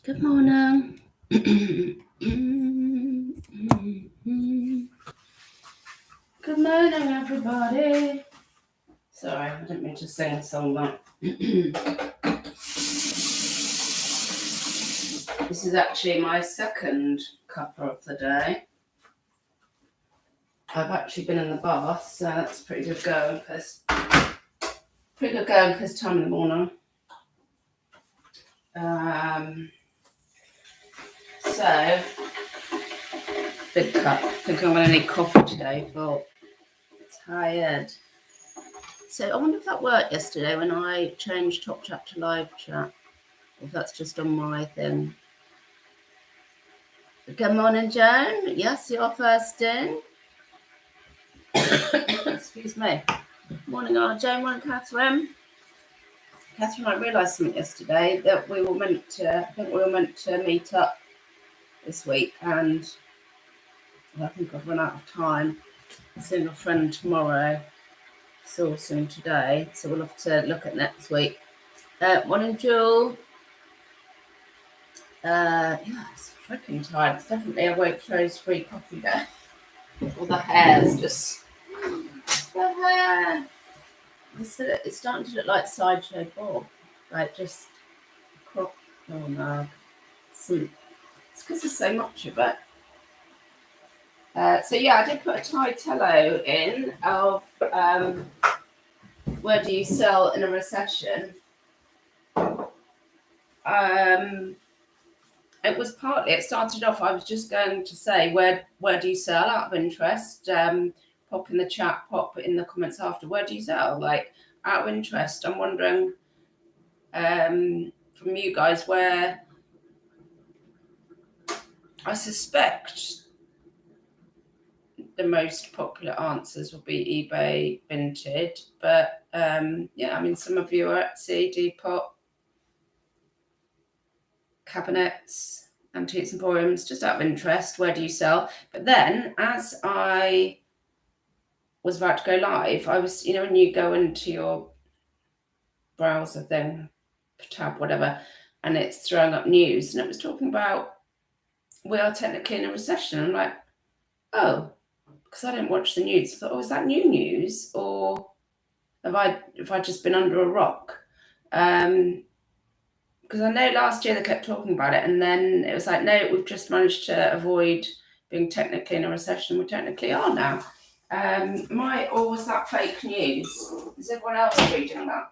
Good morning. Good morning, everybody. Sorry, I didn't mean to sing a song like. This is actually my second cuppa of the day. I've actually been in the bath, so that's pretty good going because time in the morning. So big cup. I think I'm going to need coffee today. Feel tired. So I wonder if that worked yesterday when I changed top chat to live chat. Or if that's just on my thing. Good morning, Joan. Yes, you're first in. Excuse me. Morning, Joan. Morning, Catherine. Catherine, I realised something yesterday that we were meant to meet up this week, and I think I've run out of time. Seeing a friend tomorrow, sourcing today, so we'll have to look at next week. Morning, Jewel. Yeah, it's freaking tired. It's definitely a Waitrose free coffee day. All the hair's just the hair. It's starting to look like Sideshow Bob, like just crop. Oh no, it's because there's so much of it. So yeah, I did put a titello in of where do you sell in a recession. It started off, I was just going to say, where do you sell out of interest? Pop in the chat, pop in the comments after, where do you sell? Like, out of interest, I'm wondering from you guys where I suspect the most popular answers will be eBay, Vinted, but yeah, I mean, some of you are Etsy, Depop, cabinets, antiques emporiums, just out of interest, where do you sell? But then as I was about to go live, I was, when you go into your browser thing, tab, whatever, and it's throwing up news, and it was talking about we are technically in a recession. I'm like, oh, because I didn't watch the news. I thought, oh, is that new news, or have I just been under a rock? Because I know last year they kept talking about it, and then it was like, no, we've just managed to avoid being technically in a recession. We technically are now. Or was that fake news? Is everyone else reading that?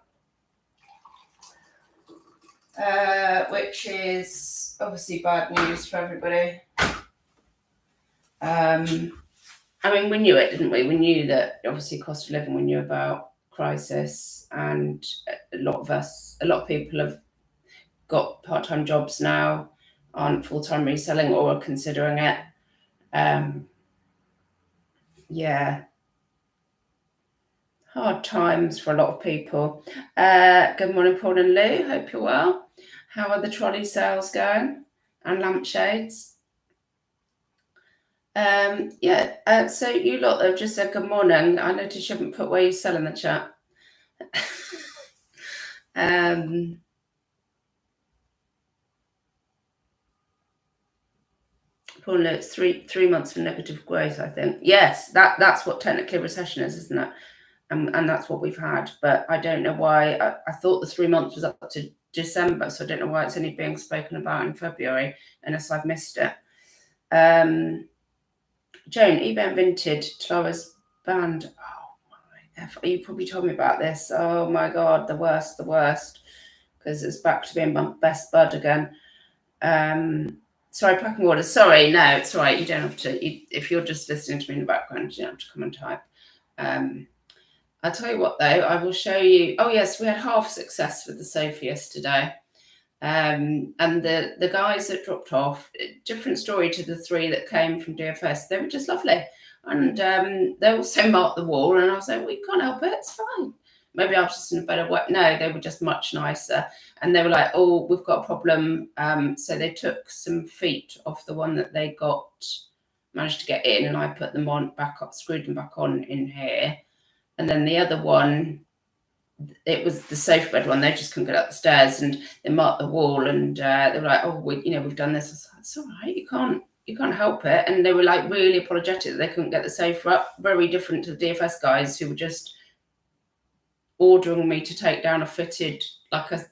Which is obviously bad news for everybody. I mean, we knew it, didn't we? We knew that obviously cost of living, we knew about crisis, and a lot of people have got part-time jobs now, aren't full-time reselling or are considering it. Yeah. Hard times for a lot of people. Good morning, Paul and Lou. Hope you're well. How are the trolley sales going? And lampshades? Yeah. So you lot have just said good morning. I noticed you haven't put where you sell in the chat. Paul and Lou, it's three months of negative growth, I think. Yes, that's what technically a recession is, isn't it? And that's what we've had, but I don't know why. I thought the 3 months was up to December, so I don't know why it's only being spoken about in February, unless I've missed it. Joan, eBay and Vinted, Clara's banned. Oh my F, you probably told me about this. Oh my God, the worst, because it's back to being my best bud again. Sorry, packing orders. Sorry, no, it's all right. You don't have to. If you're just listening to me in the background, you don't have to come and type. I'll tell you what, though, I will show you. Oh, yes, we had half success with the sofa yesterday. And the guys that dropped off, different story to the 3 that came from DFS. They were just lovely. And they also marked the wall. And I was like, we can't help it. It's fine. Maybe I was just in a better way. No, they were just much nicer. And they were like, oh, we've got a problem. So they took some feet off the one that they managed to get in. And I put them on back up, screwed them back on in here. And then the other one it was the sofa bed one. They just couldn't get up the stairs, and they marked the wall, and they were like, "Oh, we've done this." I was like, "It's all right. You can't help it." And they were like really apologetic that they couldn't get the sofa up. Very different to the DFS guys who were just ordering me to take down a fitted, like an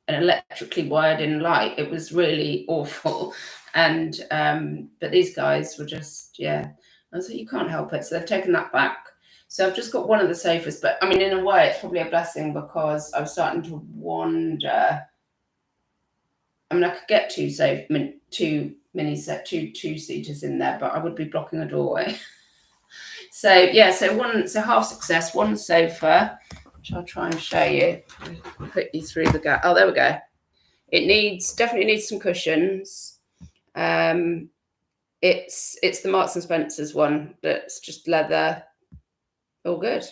electrically wired in light. It was really awful. And but these guys were just, yeah. I was like, you can't help it. So they've taken that back. So I've just got one of the sofas, but I mean, in a way, it's probably a blessing because I was starting to wonder. I mean, I could get two two-seaters in there, but I would be blocking a doorway. So yeah, so half success, one sofa, which I'll try and show you. Put you through the gap. Oh, there we go. It definitely needs some cushions. It's the Marks and Spencer's one that's just leather. All good.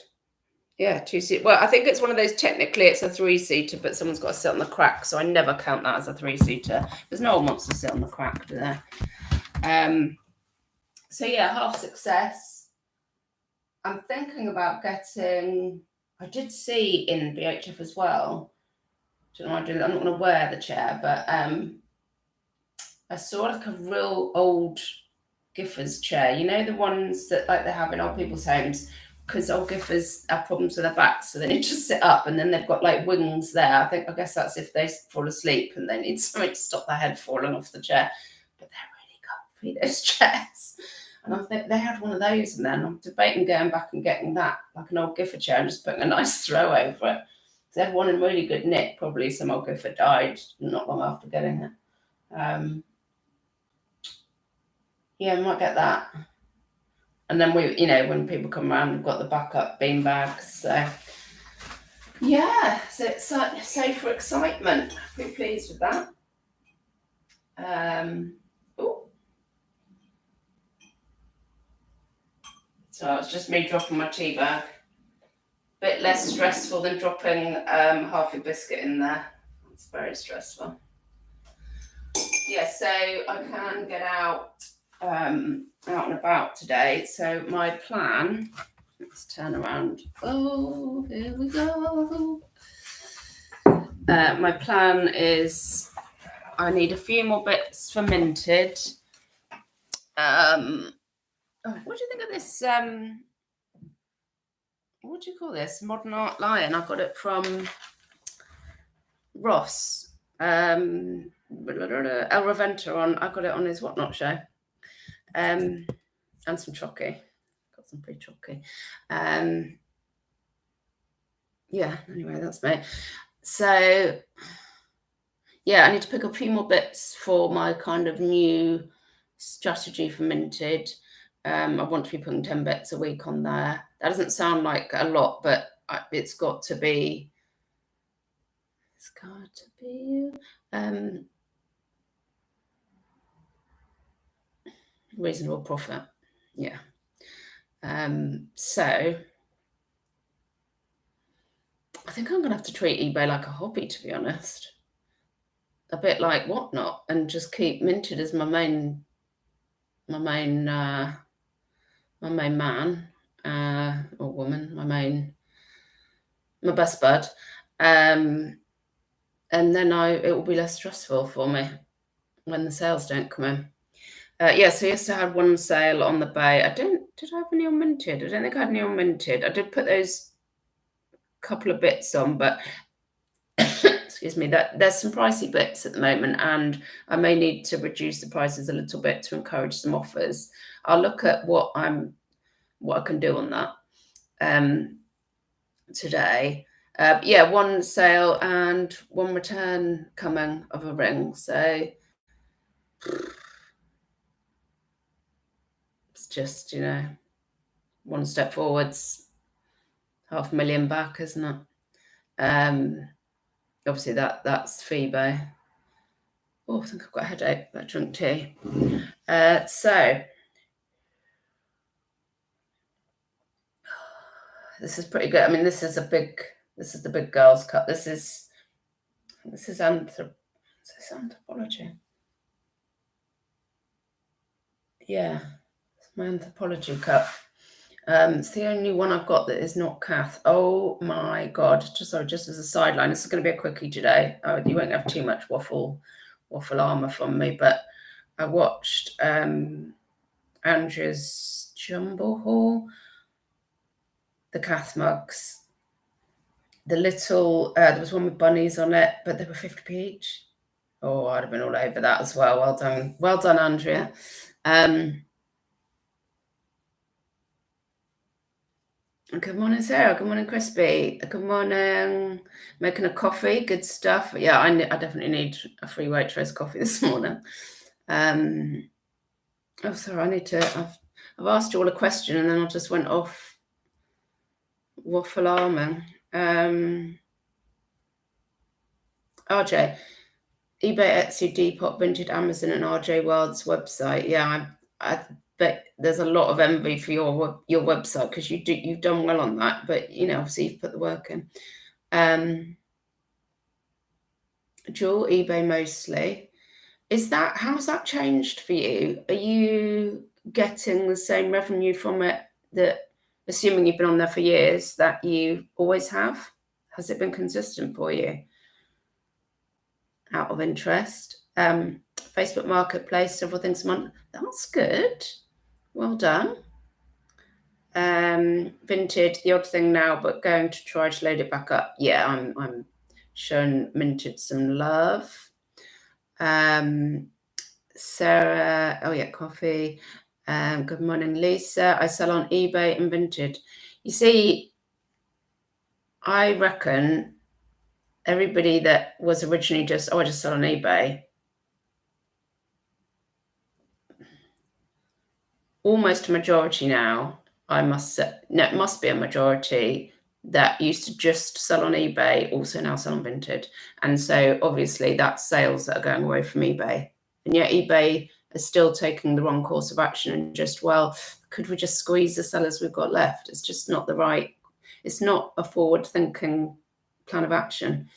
Yeah, two-seater. Well, I think it's one of those, technically it's a three-seater, but someone's got to sit on the crack, so I never count that as a three-seater because no one wants to sit on the crack, do they? So yeah, half success. I'm thinking about getting, I did see in VHF as well, don't know what I'm doing, I'm not going to wear the chair, but I saw like a real old Giffer's chair, you know, the ones that like they have in old people's homes, because old Giffers have problems with their backs, so they need to sit up, and then they've got like wings there. I guess that's if they fall asleep and they need something to stop their head falling off the chair. But they're really comfy, those chairs. And I think they had one of those, and then I'm debating going back and getting that, like an old Giffer chair, and just putting a nice throw over it. They had one in really good nick. Probably some old Giffer died not long after getting it. Yeah, I might get that. And then we, you know, when people come around, we've got the backup bean bags. So yeah, so it's so for excitement. Pretty pleased with that. So it's just me dropping my tea bag. Bit less stressful than dropping half a biscuit in there. It's very stressful. Yeah, so I can get out and about today. So my plan, let's turn around. Oh, here we go. My plan is I need a few more bits for minted. What do you think of this? What do you call this? Modern Art Lion. I got it from Ross. El Raventa on. I got it on his Whatnot show. And some chocky. Got some pretty chocky. Yeah, anyway, that's me. So yeah, I need to pick up a few more bits for my kind of new strategy for minted. I want to be putting 10 bits a week on there. That doesn't sound like a lot, but it's got to be. It's got to be reasonable profit. Yeah. So I think I'm going to have to treat eBay like a hobby, to be honest. A bit like Whatnot, and just keep minted as my main man or woman, my best bud. And then it will be less stressful for me when the sales don't come in. Yeah, so yesterday I had one sale on the Bay. Did I have any on minted? I don't think I had any on minted. I did put those couple of bits on, but excuse me, that there's some pricey bits at the moment, and I may need to reduce the prices a little bit to encourage some offers. I'll look at what I can do on that today. Yeah, one sale and one return coming of a ring. So it's just, you know, one step forwards, 500,000 back, isn't it? Obviously that's Phoebe. Oh, I think I've got a headache. I drink tea. So this is pretty good. I mean, this is the big girls cut. This is anthropology. Yeah, it's my anthropology cut. It's the only one I've got that is not Kath. Oh my God. Just as a sideline, this is going to be a quickie today. You won't have too much waffle armour from me, but I watched Andrea's Jumble Haul, the Kath mugs. The little, there was one with bunnies on it, but they were 50p each. Oh, I'd have been all over that as well. Well done. Well done, Andrea. Good morning, Sarah. Good morning, Crispy. Good morning. Making a coffee. Good stuff. Yeah, I definitely need a free Waitrose coffee this morning. Oh, sorry. I need to. I've asked you all a question and then I just went off waffle arming. RJ, eBay, Etsy, Depop, Vinted, Amazon, and RJ Wild's website. Yeah, I bet there's a lot of envy for your website because you've done well on that. But obviously you've put the work in. Jewel, eBay mostly. How's that changed for you? Are you getting the same revenue from it that, assuming you've been on there for years, that you always have? Has it been consistent for you? Out of interest. Facebook Marketplace, several things a month. That's good. Well done. Vinted, the odd thing now, but going to try to load it back up. Yeah, I'm showing Minted some love. Sarah, oh yeah, coffee. Good morning, Lisa. I sell on eBay and Vinted. You see, I reckon everybody that was originally just, I just sell on eBay, almost a majority now, I must say, no, it must be a majority that used to just sell on eBay also now sell on Vinted. And so obviously that's sales that are going away from eBay. And yet eBay is still taking the wrong course of action and just, well, could we just squeeze the sellers we've got left? It's just not it's not a forward-thinking plan of action.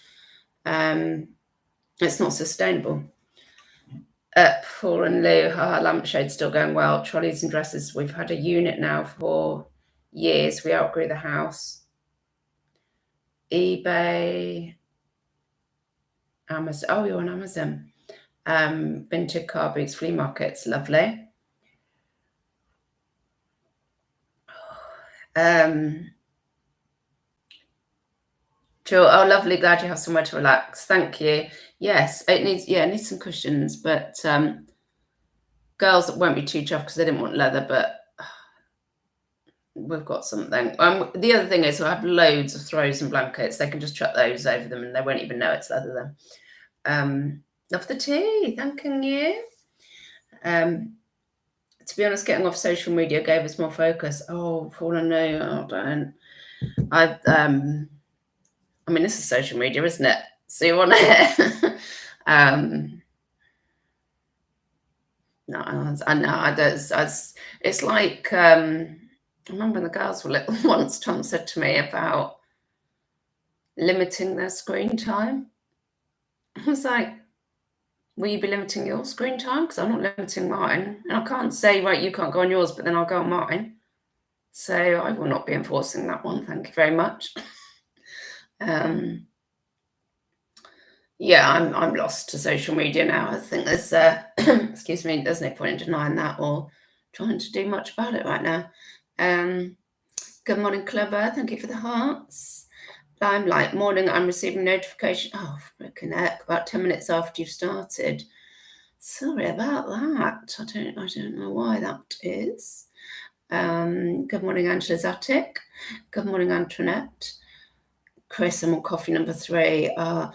It's not sustainable. Paul and Lou, lampshade's still going well. Trolleys and dresses. We've had a unit now for years. We outgrew the house. eBay, Amazon. Oh, you're on Amazon. Vintage car boots, flea markets. Lovely. Jill, oh, lovely. Glad you have somewhere to relax. Thank you. Yes, it needs some cushions, but girls won't be too chuffed because they didn't want leather, but we've got something. The other thing is I have loads of throws and blankets. They can just chuck those over them and they won't even know it's leather then. Love the tea. Thanking you. To be honest, getting off social media gave us more focus. Oh, Paul, I know. I don't. I mean, this is social media, isn't it? So you want it? No, I know. It's like I remember when the girls were little. Once Tom said to me about limiting their screen time. I was like, will you be limiting your screen time? Because I'm not limiting mine. And I can't say, right, you can't go on yours, but then I'll go on mine. So I will not be enforcing that one. Thank you very much. Yeah, I'm lost to social media now. I think there's, excuse me, there's no point in denying that or trying to do much about it right now. Good morning, Clever. Thank you for the hearts. Limelight, morning. I'm receiving notification. Oh, freaking heck! About 10 minutes after you've started. Sorry about that. I don't know why that is. Good morning, Angela's Attic. Good morning, Antoinette. Chris, I'm on coffee number 3. You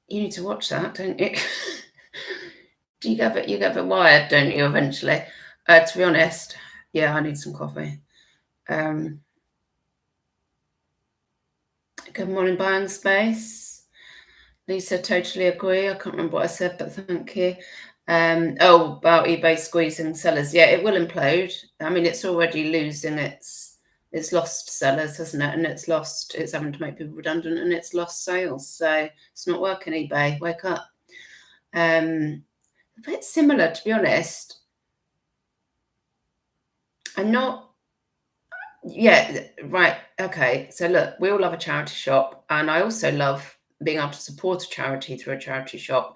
need to watch that, don't you? Do you get it wired, don't you, eventually? To be honest, yeah, I need some coffee. Good morning, Buying Space. Lisa, totally agree. I can't remember what I said, but thank you. About eBay squeezing sellers. Yeah, it will implode. I mean, it's already losing it's lost sellers, hasn't it? And it's having to make people redundant and it's lost sales. So it's not working, eBay. Wake up. A bit similar, to be honest. I'm not. Yeah, right. Okay. So look, we all love a charity shop, and I also love being able to support a charity through a charity shop.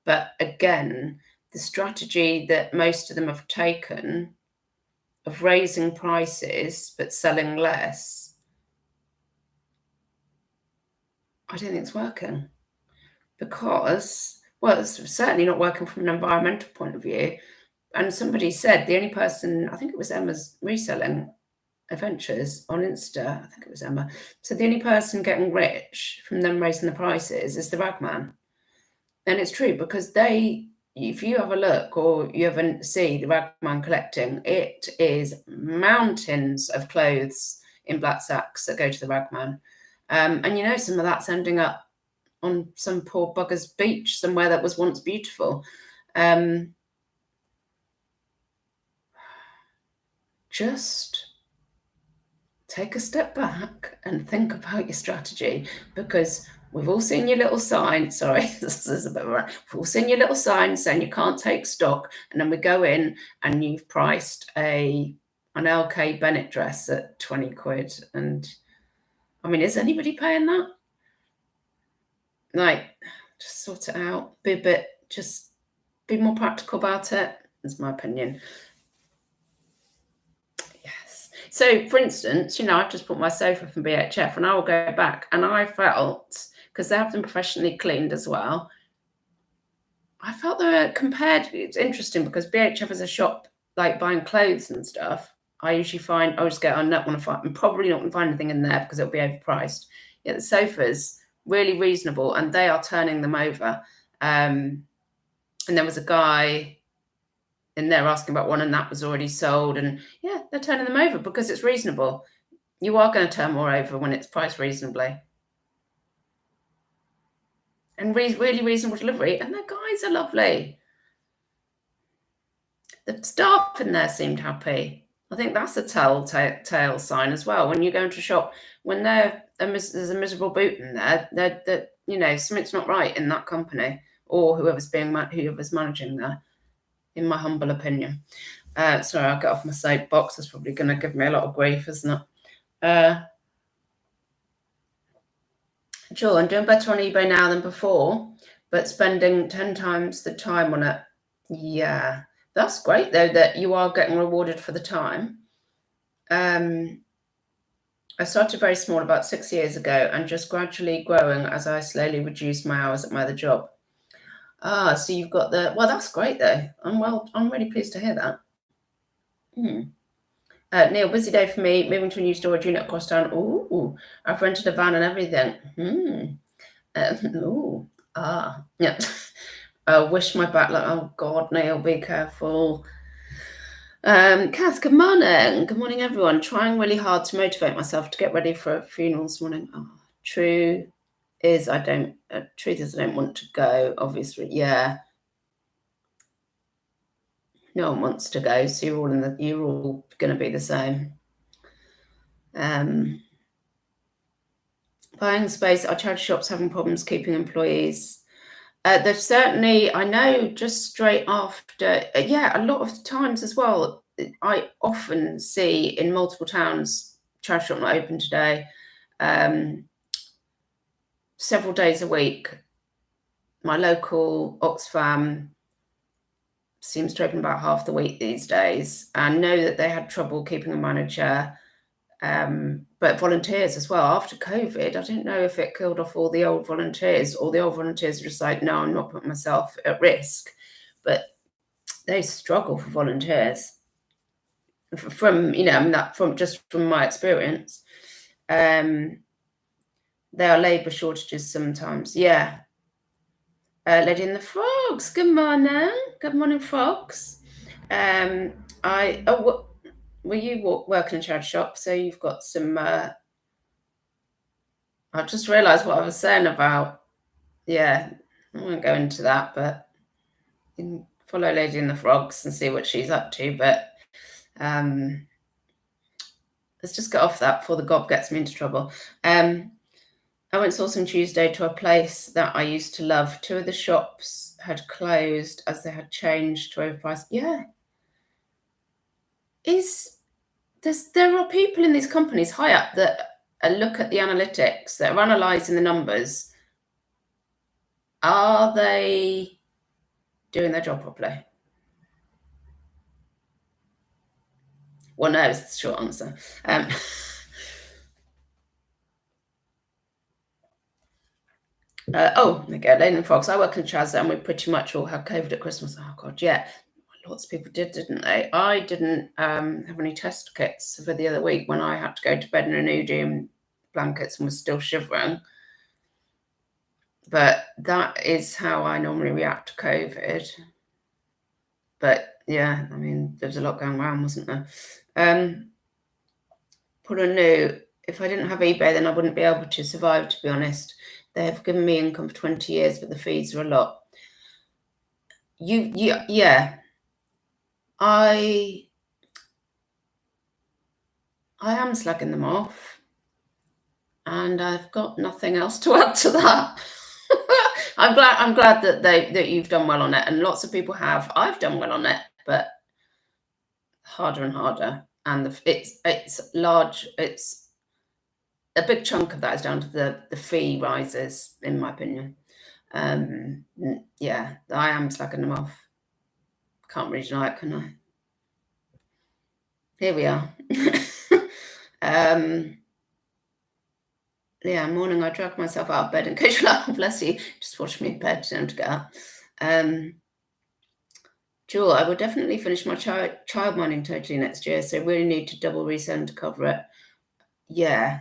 But again, the strategy that most of them have taken of raising prices but selling less, I don't think it's working because, well, it's certainly not working from an environmental point of view. And somebody said the only person, I think it was Emma's reselling adventures on Insta, I think it was Emma. So the only person getting rich from them raising the prices is the ragman. And it's true because they, if you have a look or you ever see the ragman collecting, it is mountains of clothes in black sacks that go to the ragman. And you know, some of that's ending up on some poor bugger's beach somewhere that was once beautiful. Just take a step back and think about your strategy, because we've all seen your little sign. Sorry, this is a bit of a, we've all seen your little sign saying you can't take stock, and then we go in and you've priced an LK Bennett dress at 20 quid. And I mean, is anybody paying that? Like, just sort it out. Just be more practical about it, is my opinion. Yes. So, for instance, you know, I've just bought my sofa from BHF, and I will go back, and I felt, because they have them professionally cleaned as well, I felt they were compared. It's interesting because BHF is a shop like buying clothes and stuff. I usually find I'll just go, I'm not going to find, I'm probably not going to find anything in there because it'll be overpriced. Yeah, the sofas really reasonable, and they are turning them over. And there was a guy in there asking about one, and that was already sold. And yeah, they're turning them over because it's reasonable. You are going to turn more over when it's priced reasonably. And really reasonable delivery. And the guys are lovely. The staff in there seemed happy. I think that's a telltale sign as well. When you go into a shop, when there's a miserable boot in there, that you know, something's not right in that company or whoever's managing there, in my humble opinion. Sorry, I'll get off my soapbox. That's probably going to give me a lot of grief, isn't it? Sure, I'm doing better on eBay now than before, but spending 10 times the time on it. Yeah, that's great though that you are getting rewarded for the time. I started very small about 6 years ago and just gradually growing as I slowly reduced my hours at my other job. So you've got well, that's great though. I'm really pleased to hear that. Neil, busy day for me, moving to a new storage unit across town. Ooh, I've rented a van and everything. Yeah. Wish my backlog. Oh God, Neil, be careful. Kath, good morning. Good morning, everyone. Trying really hard to motivate myself to get ready for a funeral this morning. Oh, truth is I don't want to go, obviously. Yeah. No one wants to go, so you're all gonna be the same. Buying space, our charity shops having problems keeping employees. They've certainly, I know, just straight after, a lot of times as well, I often see in multiple towns, charity shop not open today, several days a week. My local Oxfam seems to open about half the week these days. I know that they had trouble keeping a manager, but volunteers as well. After COVID, I don't know if it killed off all the old volunteers, or the old volunteers are just like, no, I'm not putting myself at risk. But they struggle for volunteers. From my experience, there are labour shortages sometimes. Yeah. Lady in the Frogs. Good morning. Good morning, Frogs. Were you working in a charity shop? So you've got some. I just realised what I was saying about. Yeah, I won't go into that, but you can follow Lady in the Frogs and see what she's up to. But let's just get off that before the gob gets me into trouble. I went sourcing Tuesday to a place that I used to love. 2 of the shops had closed as they had changed to overpriced. Yeah. there are people in these companies high up that look at the analytics, that are analysing the numbers. Are they doing their job properly? Well, no, is the short answer. Oh, there you go, Lane and Frogs. I work in Chaz and we pretty much all had COVID at Christmas. Oh, God, yeah. Lots of people didn't they? I didn't have any test kits for the other week when I had to go to bed in an hoodie and blankets and was still shivering. But that is how I normally react to COVID. But yeah, I mean, there's a lot going around, wasn't there? Put a note. If I didn't have eBay, then I wouldn't be able to survive, to be honest. They have given me income for 20 years, but the fees are a lot. Yeah. I am slagging them off, and I've got nothing else to add to that. I'm glad that you've done well on it, and lots of people have. I've done well on it, but harder and harder, and it's large. It's a big chunk of that is down to the fee rises, in my opinion. Yeah, I am slacking them off. Can't really deny it, can I? Here we are. Yeah, morning. I dragged myself out of bed and Coach oh, bless you, just watched me in bed to get up. Jewel, I will definitely finish my child mining totally next year, so really need to double resend to cover it. Yeah.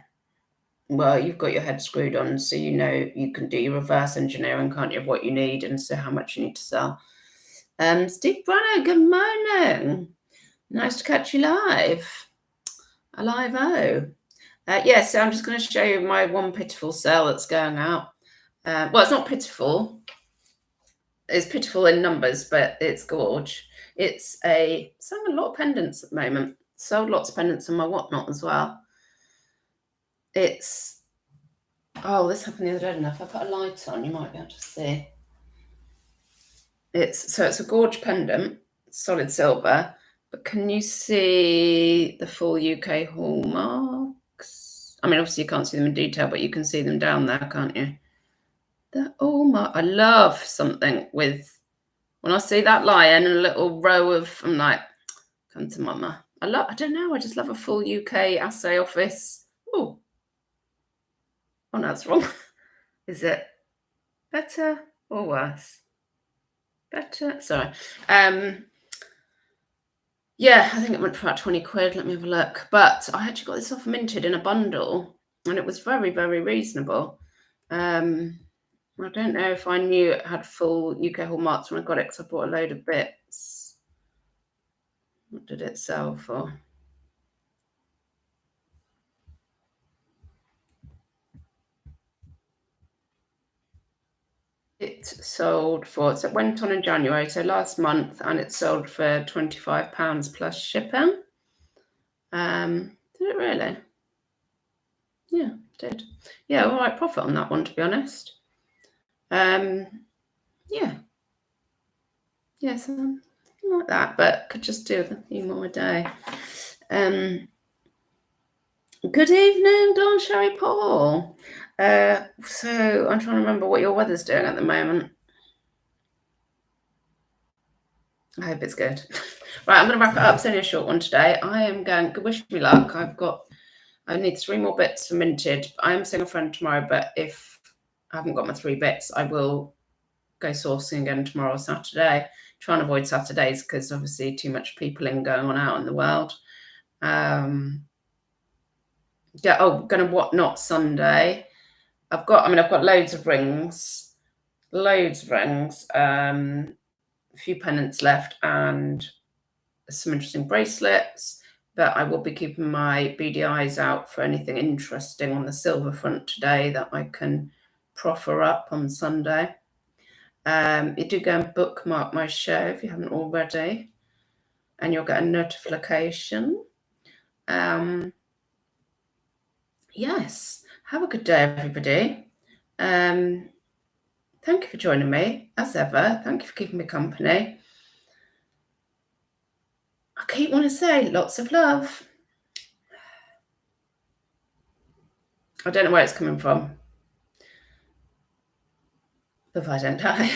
Well, you've got your head screwed on, so you know you can do your reverse engineering, can't you, of what you need and so how much you need to sell. Steve Branner, good morning. Nice to catch you live. Alive-o. Yeah, so I'm just going to show you my one pitiful sale that's going out. Well, it's not pitiful. It's pitiful in numbers, but it's gorge. It's selling a lot of pendants at the moment. Sold lots of pendants on my whatnot as well. This happened the other day enough. I put a light on, you might be able to see. It's a gorge pendant, solid silver, but can you see the full UK hallmarks? I mean, obviously you can't see them in detail, but you can see them down there, can't you? I love something with, when I see that lion and a little row of, I'm like, come to mama. I don't know, I just love a full UK assay office. Oh, no, that's wrong. Is it better or worse? Better, sorry. Yeah, I think it went for about 20 quid. Let me have a look. But I actually got this off Minted in a bundle, and it was very, very reasonable. I don't know if I knew it had full UK hallmarks when I got it, because I bought a load of bits. What did it sell for? It sold for, so it went on in January, so last month, and it sold for £25 plus shipping. Did it really? Yeah, it did. Yeah, all right profit on that one, to be honest. Yeah. Yeah, something like that, but could just do a few more a day. Good evening, Don Sherry Paul. So I'm trying to remember what your weather's doing at the moment. I hope it's good. Right, I'm going to wrap it up. It's only a short one today. I am going, wish me luck. I need 3 more bits for minted. I am seeing a friend tomorrow, but if I haven't got my 3 bits, I will go sourcing again tomorrow or Saturday. Try and avoid Saturdays because obviously too much peopling going on out in the world. Going to whatnot Sunday. I've got loads of rings. A few pendants left and some interesting bracelets. But I will be keeping my beady eyes out for anything interesting on the silver front today that I can proffer up on Sunday. You do go and bookmark my show if you haven't already, and you'll get a notification. Yes, have a good day, everybody. Thank you for joining me, as ever. Thank you for keeping me company. I keep wanting to say lots of love. I don't know where it's coming from. If I don't die.